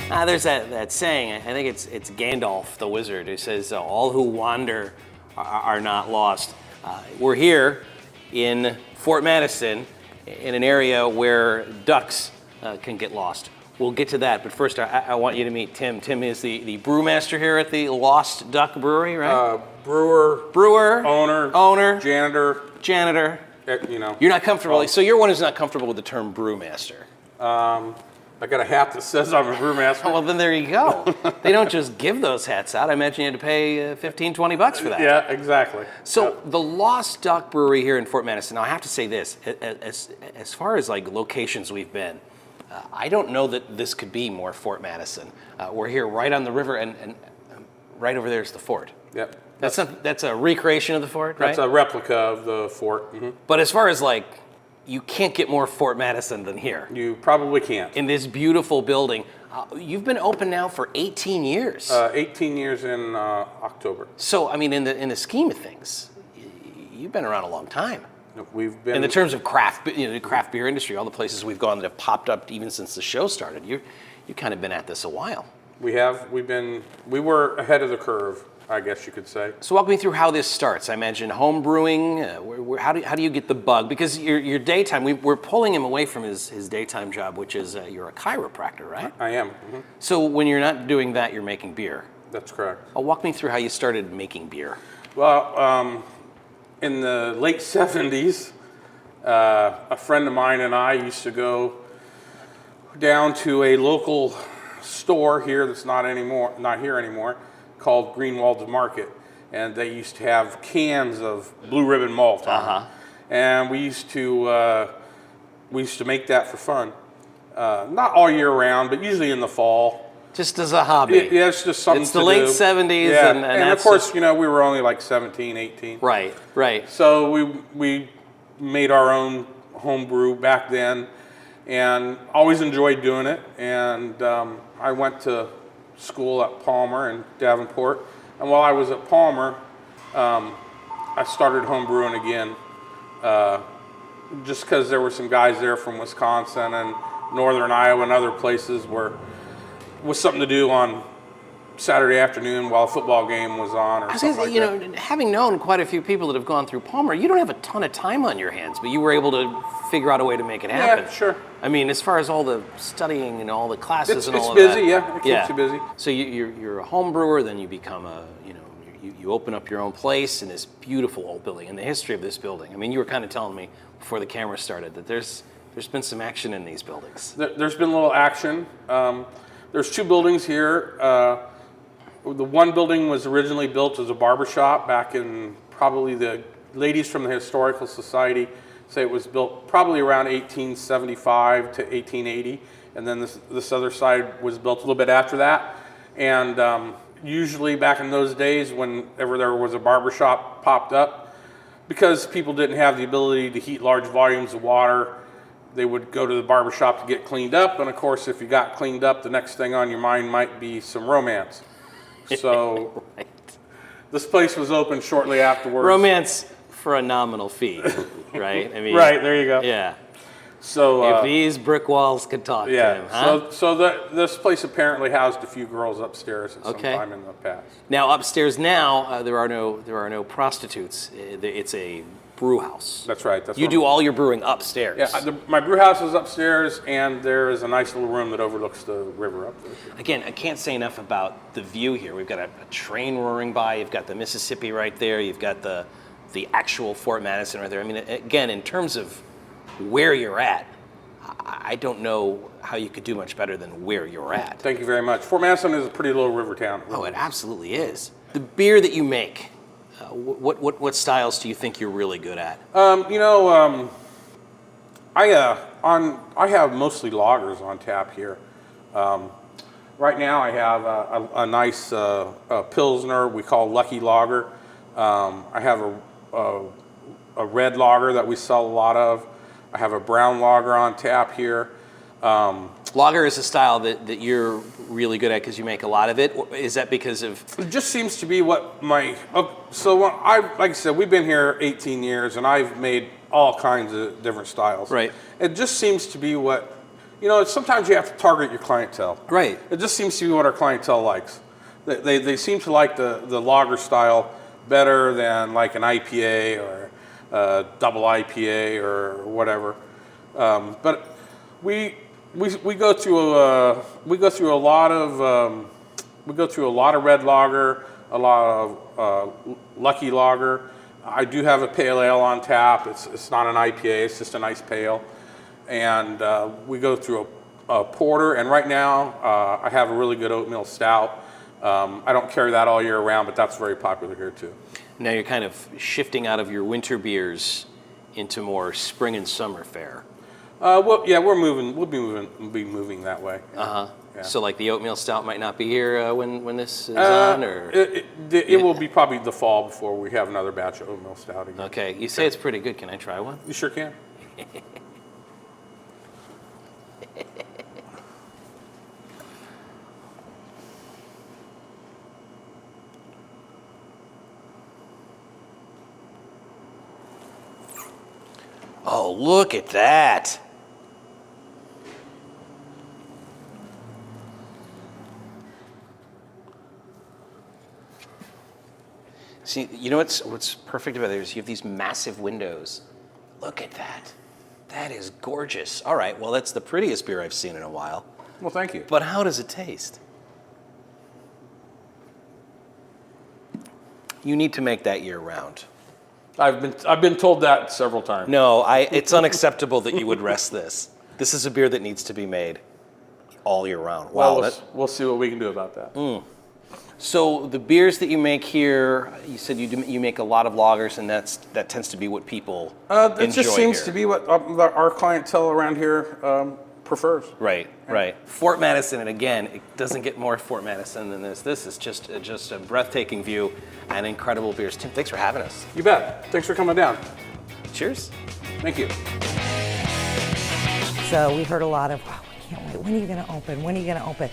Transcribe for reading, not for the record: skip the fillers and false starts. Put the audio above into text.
There's that saying, I think it's Gandalf the wizard, who says, all who wander are not lost. We're here in Fort Madison, in an area where ducks can get lost. We'll get to that, but first I want you to meet Tim. Tim is the brewmaster here at the Lost Duck Brewery, right? Brewer, owner, janitor. You know. You're not comfortable, so you're one who's not comfortable with the term brewmaster. I got a hat that says I'm a brewmaster. Well, then there you go. They don't just give those hats out. I imagine you had to pay $15, $20 for that. Yeah, exactly. So the Lost Duck Brewery here in Fort Madison, now I have to say this, as far as like locations we've been, I don't know that this could be more Fort Madison. We're here right on the river, and right over there is the fort. Yep. That's a recreation of the fort, right? That's a replica of the fort. Mm-hmm. But as far as like, you can't get more Fort Madison than here. You probably can't. In this beautiful building. You've been open now for 18 years. 18 years in October. So, I mean, in the scheme of things, you've been around a long time. We've been... In the terms of craft, the craft beer industry, all the places we've gone that have popped up even since the show started, you've kind of been at this a while. We were ahead of the curve, I guess you could say. So walk me through how this starts. I imagine home brewing. How do you get the bug? Because your daytime, we're pulling him away from his daytime job, which is you're a chiropractor, right? I am. Mm-hmm. So when you're not doing that, you're making beer. That's correct. Walk me through how you started making beer. Well, in the late 70s, a friend of mine and I used to go down to a local store here that's not here anymore, called Greenwald's Market, and they used to have cans of Blue Ribbon malt on it. And we used to make that for fun, not all year round, but usually in the fall. Just as a hobby. Yeah, it's just something to do. It's the late 70s, yeah. and of course, we were only like 17, 18. Right. So we made our own home brew back then, and always enjoyed doing it. And I went to school at Palmer in Davenport, and while I was at Palmer, I started home brewing again, just because there were some guys there from Wisconsin and northern Iowa and other places where it was something to do on Saturday afternoon while a football game was on or something like that. Having known quite a few people that have gone through Palmer, you don't have a ton of time on your hands, but you were able to figure out a way to make it happen. Yeah, sure. I mean, as far as all the studying and all the classes and all of that. It's busy, yeah. It keeps you busy. So you're a home brewer, then you become you open up your own place in this beautiful old building. And the history of this building, I mean, you were kind of telling me before the camera started that there's been some action in these buildings. There's been a little action. There's two buildings here. The one building was originally built as a barber shop back in, probably the ladies from the Historical Society say it was built probably around 1875 to 1880. And then this other side was built a little bit after that. And usually back in those days, whenever there was a barber shop popped up, because people didn't have the ability to heat large volumes of water, they would go to the barber shop to get cleaned up. And of course, if you got cleaned up, the next thing on your mind might be some romance. So right. This place was opened shortly afterwards. Romance for a nominal fee, right? I mean, right, there you go. Yeah. So if these brick walls could talk to him, huh? This place apparently housed a few girls upstairs at some time in the past. Now upstairs there are no prostitutes. It's a brew house. That's right. You do all your brewing upstairs. Yeah, my brew house is upstairs, and there is a nice little room that overlooks the river up there. Again, I can't say enough about the view here. We've got a train roaring by. You've got the Mississippi right there. You've got the actual Fort Madison right there. I mean, again, in terms of where you're at, I don't know how you could do much better than where you're at. Thank you very much. Fort Madison is a pretty little river town. Oh, it absolutely is. The beer that you make, what styles do you think you're really good at? I have mostly lagers on tap here. Right now I have a nice Pilsner we call Lucky Lager. I have a red lager that we sell a lot of. I have a brown lager on tap here. Lager is a style that you're really good at because you make a lot of it. Is that because of? It just seems to be what like I said, we've been here 18 years and I've made all kinds of different styles. Right. It just seems to be what sometimes you have to target your clientele. Right. It just seems to be what our clientele likes. They seem to like the lager style better than like an IPA or a double IPA or whatever. But we go through a lot of red lager, a lot of Lucky lager. I do have a pale ale on tap. It's not an IPA. It's just a nice pale. And we go through a porter. And right now, I have a really good oatmeal stout. I don't carry that all year round, but that's very popular here too. Now you're kind of shifting out of your winter beers into more spring and summer fare. Well, yeah, we'll be moving that way. Uh-huh. Yeah. So like the oatmeal stout might not be here when this is on, or it will be probably the fall before we have another batch of oatmeal stout again. Okay, you say it's pretty good. Can I try one? You sure can. Oh, look at that. See, you know what's perfect about it is you have these massive windows. Look at that. That is gorgeous. All right, well, that's the prettiest beer I've seen in a while. Well, thank you. But how does it taste? You need to make that year round. I've been told that several times. No, it's unacceptable that you would rest this. This is a beer that needs to be made all year round. Wow. Well, we'll see what we can do about that. So the beers that you make here, you said you make a lot of lagers, and that tends to be what people enjoy It just seems here. to be what our clientele around here prefers. Right, right. Fort Madison, and again, it doesn't get more Fort Madison than this. This is just a breathtaking view and incredible beers. Tim, thanks for having us. You bet. Thanks for coming down. Cheers. Thank you. So we heard a lot of, wow, we can't wait. When are you going to open? When are you going to open?